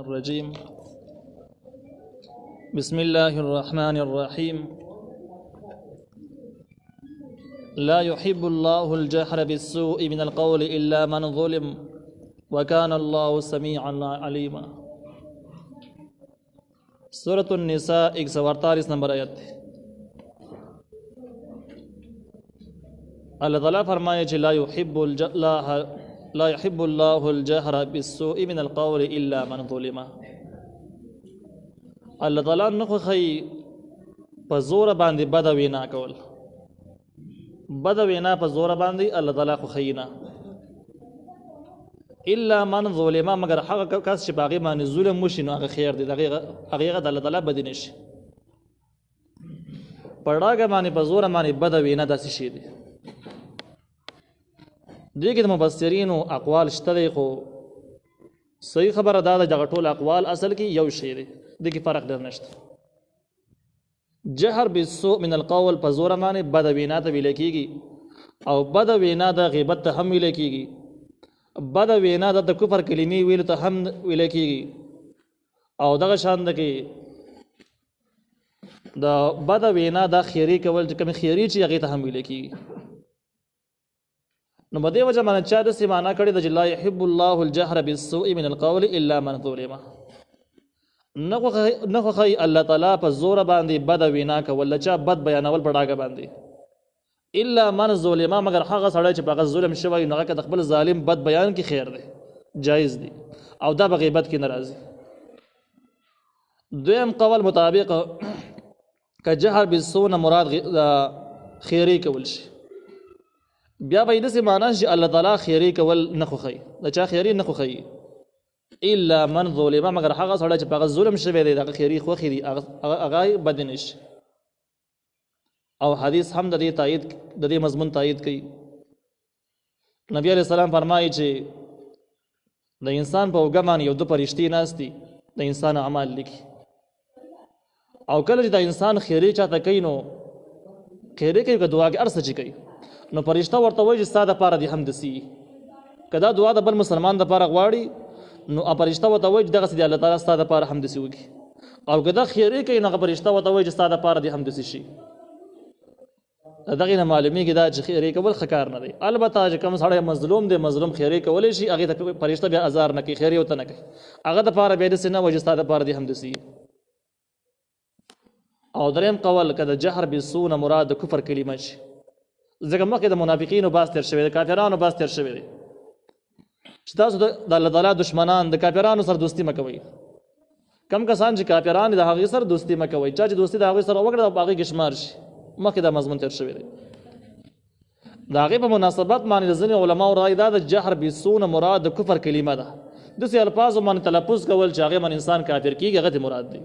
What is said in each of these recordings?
الرجيم بسم الله الرحمن الرحيم لا يحب الله الجهر بالسوء من القول إلا من ظلم وكان الله سميعا عليما. سورة النساء 148 نمبر آیت. اللہ تعالیٰ فرمائے کہ لا يحب الله الجهر بالسوء من القول الا من ظلم. اللہ تعالیٰ نخو خی پا زور باندی بد وینا کول، بد وینا پا زور باندی اللہ تعالیٰ خو خینا الا من ظلم، مگر حق کس چی باقی مانی ظلم مشی نو اگه خیر دی اگه اللہ تعالیٰ بدی نشی پڑاگا مانی پا زور مانی بد وینا داسی شی دی. دیگه د مفسرینو اقوال شته دی، خو صحیح خبره دا ده دغه ټول اقوال اصل کې یو شی دی، دغه فرق ډېر نشته. جهر بالسوء من القول په زوره باندې بد وینا ته ویل کېږي، او بد وینا د غیبت ته هم ویل کېږي، بد وینا د کفر کلمې ویلو ته هم ویل کېږي، او دغه شان ده کې د بد وینا د خیري کول چې کوم خیري چې هغې ته هم ویل کېږي. نو په دې وجه باندې چا داسې معنا کړې ده چې لا يحب الله الجهر بالسوء من القول الا من ظلم، نه خوښوي الله تعالی په زوره باندې بد وینا کول، چا بد بیانول په ډاګه باندې، الا من ظلم، مگر هغه سړی چې په هغه ظلم شوی نو هغه د خپل ظالم بد بیان کې خیر دی، جایز دی، او دا په غیبت کې نه راځي. دویم قول مطابق که جهر بالسوء نه مراد خیري کول شي، بیا به داسې معنا چې الله تعالی خیري کول نه خوښوي، د چا خیري نه خوښوي الا من ظلم، مگر هغه سړی چې په هغه ظلم شوی دی دغه خیري خوښې دي هغه بد نه شي. او حدیث هم د دې مضمون تایید کوي. نبی علیہ السلام فرمایي چې د انسان په اوږه باندې یو دو فرشتې ناست دي، د انسان اعمال لیکي، او کله چې د انسان خیري چاته کوي نو خیري کوي که دعا کوي هر څه چې کوي نو فرشته ورته وایي چې ستا دپاره دې هم داسې وي، که دا دعا د بل مسلمان دپاره غواړي نو فرشته ورته وایي چې دغسې د الله تعالی ستا دپاره هم داسې وکړي، او که دا خیرې کوي نو هغه فرشته ورته وایي چې ستا دپاره دې هم داسې شي. د دغې نه معلومېږي دا چې خیرې کول ښه کار نه دی. البته چې کوم سړی مظلوم دی، مظلوم خیرې کولی شي، هغې ته فرشته بیا ازار نه کوي، خیرې ورته نه کوي، هغه دپاره بیا داسې نه وایي چې ستا دپاره دې هم داسې وي. او دریم قول که د جهر بالسوء نه مراد د کفر کلمه شي، ځکه مخکې د منافقینو باس تېر شوی دی، کافرانو باس تېر شوی دی چې تاسو د الله تعالی دشمنان د کافرانو سره دوستي مه کوئ. کم کسان چې کافران دي د هغې سره دوستي مه کوئ، چا چې دوستي د هغوی سره وکړه په هغې کې شمار شي. مخکې دا مضمون تېر شوی دی. د هغې په مناسبت باندې د ځینې علماو رایې دا د جهر بالسوء نه مراد د کفر کلمه ده، داسې الفاظو باندې تلفظ کول چې هغې باندې انسان کافر کېږي هغه ته مراد دی.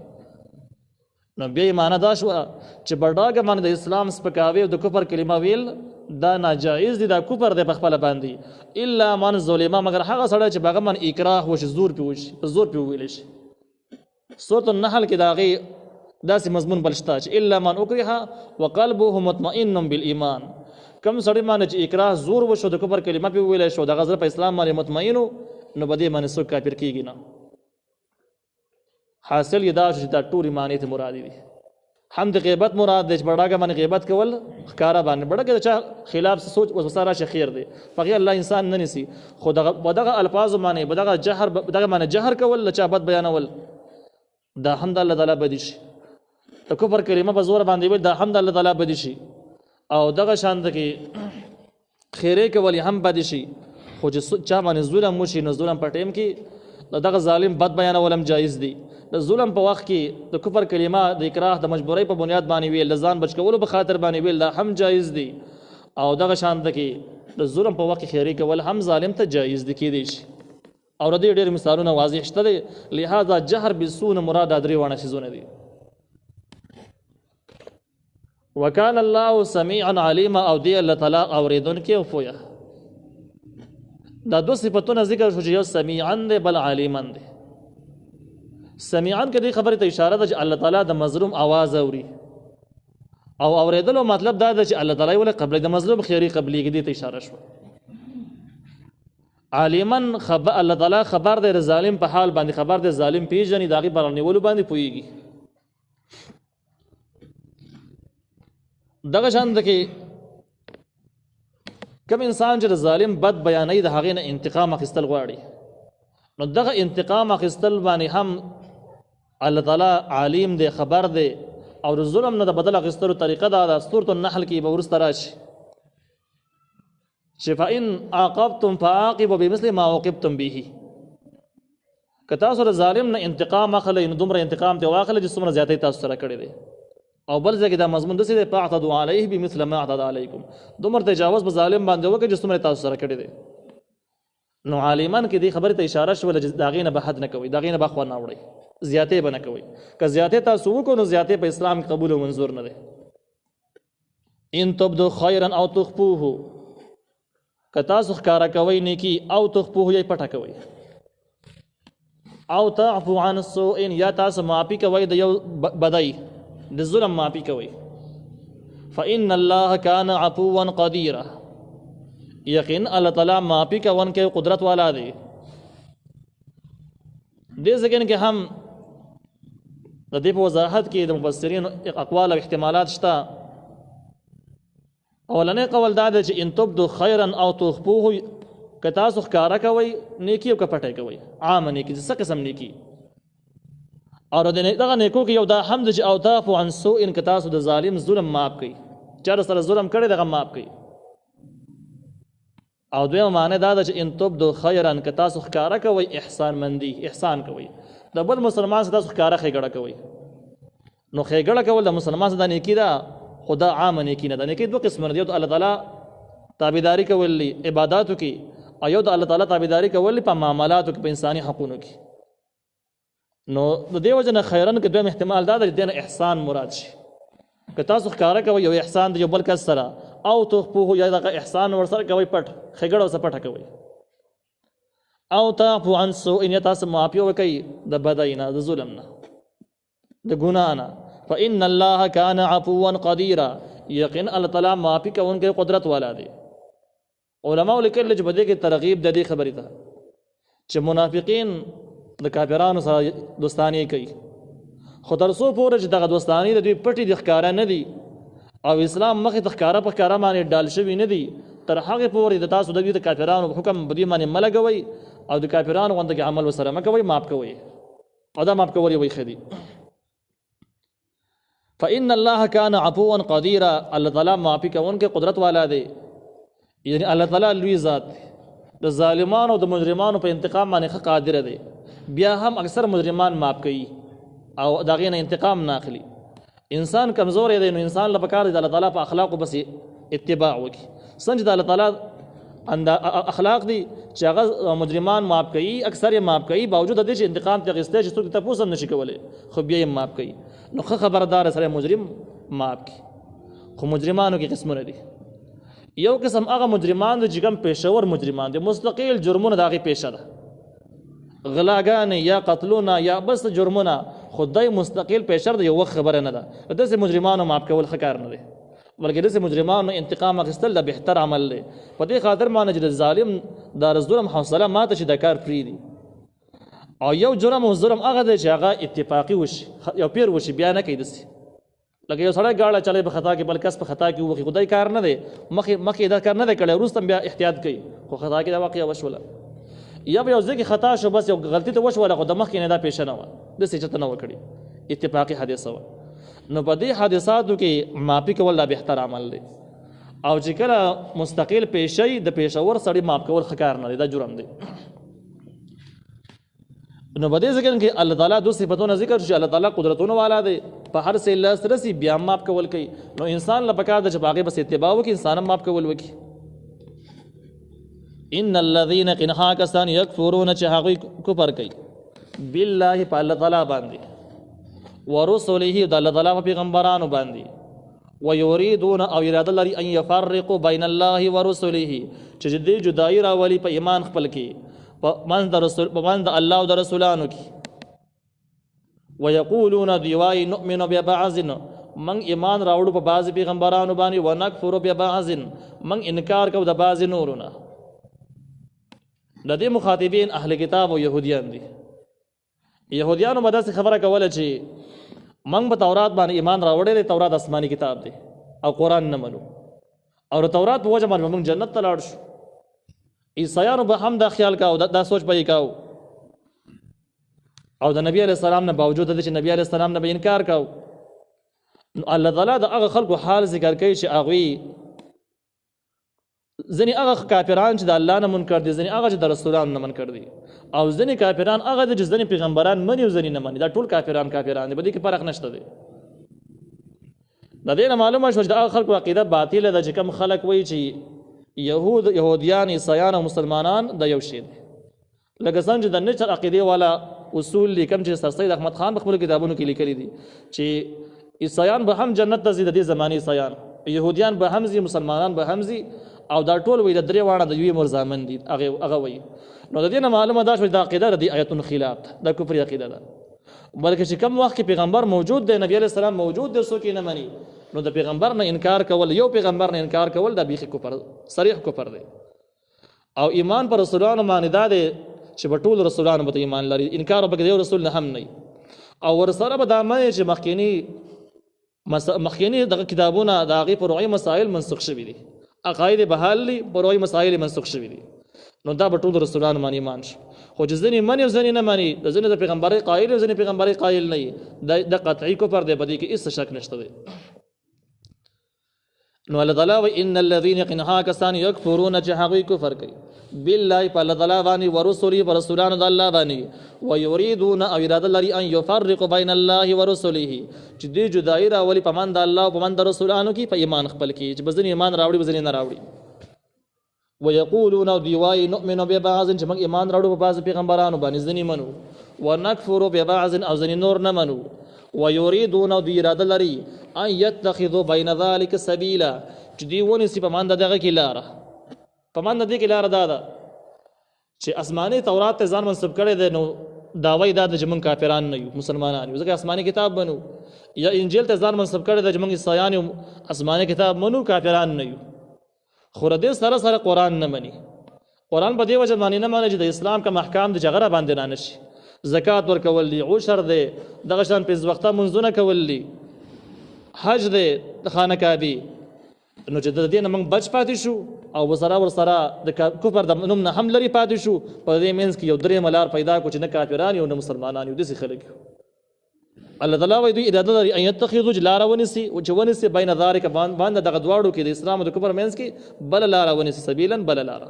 نو بیا یې معنا دا شوه چې په ډاګه باندې د اسلام سپکاوي او د کفر کلمه ویل دا ناجایز دي، دا کفر دی په خپله باندې، الا من ظلم، مگر هغه سړی چې په هغه باندې اکراه وشي، زور پې وشي، زور پې وویلی شي. سورة النحل کې د هغې داسې مضمون بل شته چې الا من اکره وقلبه مطمئن بالایمان، کوم سړی باندې چې اکراه زور وشو د کفر کلمه پې وویلی شو، دغه زړه په اسلام باندې مطمئن و نو په دې باندې څوک کافر کېږي نه. حاصل یې دا چې دا ټولې معنی ته مراد دي. هم د غیبت مراد دی چې په ډاګه باندې غیبت کول ښکاره باندې، په ډاګه د چا خلاف سوچ وسوسه راشي خیر دی، په هغې الله انسان نه نیسي، خو په دغه الفاظو باندې په دغه باندې جهر کول، له چا بد بیانول، دا هم د الله تعالی بدي شي. د کفر کلمه په زور باندې ویل دا هم د الله تعالی بدي شي، او دغه شان ده کې خیرې کول هم بدي شي. خو چې چا باندې ظلم وشي نو ظلم په ټیم کې دغه ظالم بد بیانول هم جایز دی. د ظلم په وخت کې د کفر کلمه د اکراه د مجبورۍ په بنیاد باندې ویل، د ځان بچ کولو په خاطر باندې ویل، دا هم جایز دی. او دغه شان ده کې د ظلم په وخت کې خیرې کول هم ظالم ته جایز دی کېدی شي. او د دې ډېر مثالونه واضح شته دی. لہذا جهر بالسوء نه مراد دا درې واړه څیزونه دي. وکان الله سمیعا علیما، او دی الله تعالی اورېدونکی او پوهه. دا دو صفتونه ذکر شو چې یو سمیعا دی بل علیما دی. سمیعا کې دې خبرې ته اشاره ده چې الله تعالی د مظلوم आवाज اوري، او اورېدلو مطلب دا ده چې الله تعالی ولې قبل د مظلوم خیري قبلېږي، دې ته اشاره شوه. عالمن خبر الله تعالی خبر دی ظالم په حال باندې خبر دی ظالم پیژني داغي پر نیولو باندې پويږي دغه شان د کې کوم انسان چې ظالم بد بیانوي د هغې نه انتقام اخیستل غواړي نو دغه انتقام اخیستل باندې هم الله تعالی عالم دی خبر دی او د ظلم نه د بدل اخیستلو طریقه دا ده سورة النحل کې به وروسته راشي چې فإن عاقبتم فعاقبوا بمثل ما عوقبتم به که تاسو د ظالم نه انتقام اخلئ نو دومره انتقام ترې واخلئ چې څومره زیاتی تاسو سره کړې دی او بل ځای کې دا مضمون داسې دی فاعتدوا علیه بمثل ما اعتدى علیکم دومره تجاوز به ظالم باندې وکړئ چې څومره تاسو سره کړې دی نو عالمان کې دې خبرې ته اشاره شوله چې د هغې نه به حد نه کوئ د هغې نه به خوا نه وړئ زیاتې به نه کوئ که زیاتې تاسو وکړو نو زیاتې په اسلام کې قبول او منظور نه دی ان تبدو خیرا او تخفوه که تاسو ښکاره کوئ نیکي او تخفوه یا پټه کوئ او تعفو عن السوء یا تاسو معافي کوئ د یو بدۍ د ظلم معافي کوئ فإن الله كان عفوا قديرا یقین الله تعالی معافي کوونکی قدرت والا دی دې ځای کې هم د دې په وضاحت کې د مفسرین اقوال او احتمالات شته اولنې قول دا دی چې ان تبدو خیرا او تخفوه که تاسو ښکاره کوئ نیکي او که پټه کوئ عامه نیکي څه قسم نیکي او دغه نیکو کې یو دا هم دی چې او تعفو عن سوء که تاسو د ظالم ظلم معاف کوئ چا سره ظلم کړی دغه معاف کوئ او دویمه معنی دا ده چې ان تبدو خیرا که تاسو ښکاره کوئ احسان مندي احسان کوئ د بل مسلمان سره تاسو ښکاره ښېګړه کوئ نو ښېګړه کول د مسلمان سره دا نیکي ده خو دا عامه نیکي نه ده نیکي دوه قسمونه دي یو د الله تعالی تابعداري کول عباداتو کې او یو د الله تعالی تابعداري کول په معاملاتو کې په انساني حقونو کې نو د دې وجه نه خیرن کې دویم احتمال دا ده چې دې نه احسان مراد شي که تاسو ښکاره کوئ یو احسان د یو بل کس سره او تخفوه یا دغه احسان ورسره کوئ پټ ښېګړه ورسره پټه کوئ او تعفو عن سوء یا تاسو معافي وکئ د بدۍ نه د ظلم نه د ګناه نه فإن الله كان عفوا قديرا یقین الله تعالی معافي کوونکی قدرت والا دی علماء لیکلي چې په دې کې ترغیب د دې خبرې ته چې منافقین د کافرانو سره دوستاني کوي خو تر څو پورې چې دغه دوستاني د دوی پټې د ښکاره نه دي او اسلام مخې ته ښکاره په ښکاره باندې ډال شوي نه دي تر هغې پورې د تاسو د دوی د کافرانو حکم په دوی باندې مه لګوئ او د کافرانو غوندې عمل ورسره مه کوئ معاف کوئ او دا معاف کول یې وایي ښه دي فإن الله كان عفوا قديرا الله تعالی معافي کوونکی قدرت والا دی یعنی الله تعالی لوی ذات دی د ظالمانو او د مجرمانو په انتقام باندې ښه قادر دی بیا هم اکثر مجرمان معاف کوي او د هغې نه انتقام نه اخلي انسان کمزوری دی نو انسان له پکار دی د الله تعالی په اخلاقو بس اتباع وکړي څنګه چې د الله تعالی اخلاق دي چې هغه مجرمان معاف کوي اکثر یې معاف کوي باوجود د دې چې انتقام ترې اخیستی چې څوک تپوس هم نشي کولی خو بیا یې معاف کوي نو ښه خبردار سره مجرم معاف کړي خو مجرمانو کې قسمونه دي یو قسم هغه مجرمان دي چې کوم پیشور مجرمان دي مستقل جرمونه د هغې پیشه ده غلاګانې یا قتلونه یا بس جرمونه خدای مستقل پیشر د یو وخت خبره نه ده داسې مجرمانو معاف کول ښه کار نه دی بلکې داسې مجرمانو انتقام اخیستل د بهتر عمل دی په دې خاطر باندې چې د ظالم د ظلم حوصله ماته شي د کار پرېږدي او یو جرم او ظلم هغه دی چې هغه اتفاقي وشي یو پیر وشي بیا نه کوي داسې لکه یو سړی ګاډه چلی په خطا کې بل کس په خطا کې ووښي خدای کار نه دی مخکې دا کار نه دی کړی وروسته بیا احتیاط کوي خو خطا کې دا واقعه وشوله یا به یو ځای کې خطا شو بس یو غلطي ته وشوله خو د مخکې نه دا پیشه نه وه داسې چېرته نه وکړي اتفاقي حادثه وه نو په دې حادثاتو کې معافي کول دا بهتر عمل دی او چې کله مستقل پیشه د پیشور سړي معاف کول ښه کار نه دی دا جرم دی نو په دې ذکر کې الله تعالی دو صفتونه ذکر چې الله تعالی قدرتونه والا دی په هر څه لاس رسي بیا معاف کول کوي نو انسان له پکار د چې باغې بس اتباع وکړي انسان هم معاف کول وکړي ان الذين قنها کسان یکفرون چې هغوی کفر کوي بالله په الله تعالی باندې ورسله د الله تعالی په پیغمبرانو باندې ويريدون او اراده لري ان يفرقوا بين الله ورسله چې دې جدایي راولي په ایمان خپل کې په منځ د الله او د رسولانو کې ويقولون دیوای نؤمن ببعض من ایمان راوړو په بعض پیغمبرانو باندې ونکفر ببعض من انکار کو د بعض نورونه د دې مخاطبین اهل کتاب او يهوديان دي. يهوديانو به داسې خبره کوله چې موږ په تورات باندې ایمان راوړی دی، تورات آسماني کتاب دی او قرآن نه منو، او د تورات په وجه باندې موږ جنت ته لاړ شو. عیسایانو به هم دا خیال کاو، دا سوچ به یې کاو، او د نبی علیه السلام نه باوجود د چې نبی علیه السلام نه به انکار کاو. نو الله تعالی د هغه خلکو حال ذکر کوي چې هغوی ځینې هغه کافران چې د الله نه منکر دي، ځینې هغه چې د رسولانو نه منکر دي، او ځینې کافران هغه دي چې ځینې پیغمبران مني او ځینې نه مني. دا ټول کافران دي، په دې کې فرق نشته دی. د دې نه معلومه شوه چې د هغه خلکو عقیده باطله ده چې کوم خلک وایي چې یهودیان، عیسایان او مسلمانان د یو شی دي. لکه څنګه چې د نیچر عقیدې والا اصول دي، کوم چې سر سید احمد خان په خپلو کتابونو کې لیکلي دي چې عیسایان به هم جنت ته ځي، د دې زمانې عیسایان، یهودیان به هم ځي، مسلمانان به هم ځي، او دا ټول وایي د درې واړه د یوې مور زامن دي. هغه وایي. نو د دې نه معلومه ده چې دا عقیده د آیتونو خلاف ده، دا کفري عقیده ده. بلکې چې کوم وخت کې پیغمبر موجود دی، نبی علیه السلام موجود دی، څوک یې نه مني، نو د پیغمبر نه انکار کول، یو پیغمبر نه انکار کول، دا بیخي کفر، صریح کفر دی. او ایمان پر رسولانو باندې دا دی چې په ټولو رسولانو به ایمان لري، انکار به د یو رسول نه هم نه، او ورسره به دا مني چې مخکینی دغه کتابونه د هغې فروعي مسایل منسوخ شوي دي، عقاید بحال دي، فروعي مسایل منسوخ شوي دي. نو دا به ټولو رسولانو باندې ایمان شو. خو چې ځینې مني او ځینې نه مني، د ځینې د پیغمبرۍ قایل او ځینې پیغمبرۍ قایل نه وي، د قطعي کفر دی، په دې کې هېڅ شک نشته دی. نو الله تعالی وایي ان الذین یقینا هغه کسان یکفرون چې هغوی کفر کوي بالله په الله تعالی باندې، ورسله په رسولانو د الله باندې، ویریدون او اراده لري ان یفرقوا بین الله ورسله چې دوی جدایي راولي په من د الله او په من د رسولانو کې په ایمان خپل کې، چې به ځینې ایمان راوړي به ځینې نه راوړي. ویقولون او دوی وایي نؤمن ببعض چې موږ ایمان راوړو په بعض پیغمبرانو باندې، ځینې منو، ونکفر ببعض او ځینې نور نه منو. ویریدون او دوی اراده لري ان یتخذوا بین ذلک سبیلا چې دوی ونیسي په من د دغه کې لاره، په من د دې کې لاره دا ده چې آسماني تورات ته ځان منسوب کړی دی، نو دعوی دا ده چې موږ کافران نه یو، مسلمانان یو، ځکه آسماني کتاب منو. یا انجیل ته ځان منسوب کړی دی چې موږ عیسایان یو، آسماني کتاب منو، کافران نه یو. خو د دې سره سره قرآن نه مني. قرآن په دې وجه باندې نه مني چې د اسلام کوم احکام د جغره باندې را نشي، زکات ورکول دي، عشر دی، دغه شان پنځه وخته منځونه کول دي، حج دی د خانه کعبې. نو چې د دې نه موږ بچ پاتې شو او ورسره د کفر د نوم نه هم لرې پاتې شو، په دې منځ کې یو درېیمه لار پیدا کړو چې نه کافران یو نه مسلمانان یو، داسې خلک یو. الله تعالی وایي دوی اراده لري ان یتخذوا لاره ونیسي، چې ونیسي بین ذلک باندې دغه دواړو کې د اسلام او د کفر منځ کې بله لاره ونیسي، سبیلا بله لاره.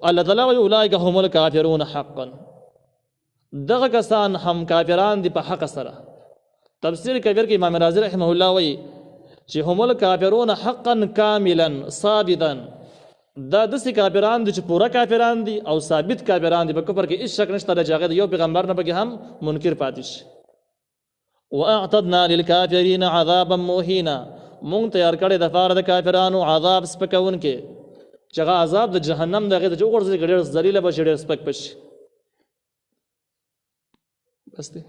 الله تعالی وایي اولئک هم الکافرون حقا، دغه کسان هم کافران دي په حق سره. تفسیر کبیر کې امام رازی رحمه الله وایي چې هم الکافرون حقا کاملا ثابتا، دا داسې کافران دي چې پوره کافران دي او ثابت کافران دي، په کفر کې هېڅ شک نشته چې هغه د یو پیغمبر نه پکې هم منکر پاتې شي. واعتدنا للکافرین عذابا مهینا، مونږ تیار کړی د پاره د کافرانو عذاب سپکونکی، چې هغه عذاب د جهنم د هغې ته چې وغورځي ډېر ذلیله به شي، ډېر سپک به شي. بس دی.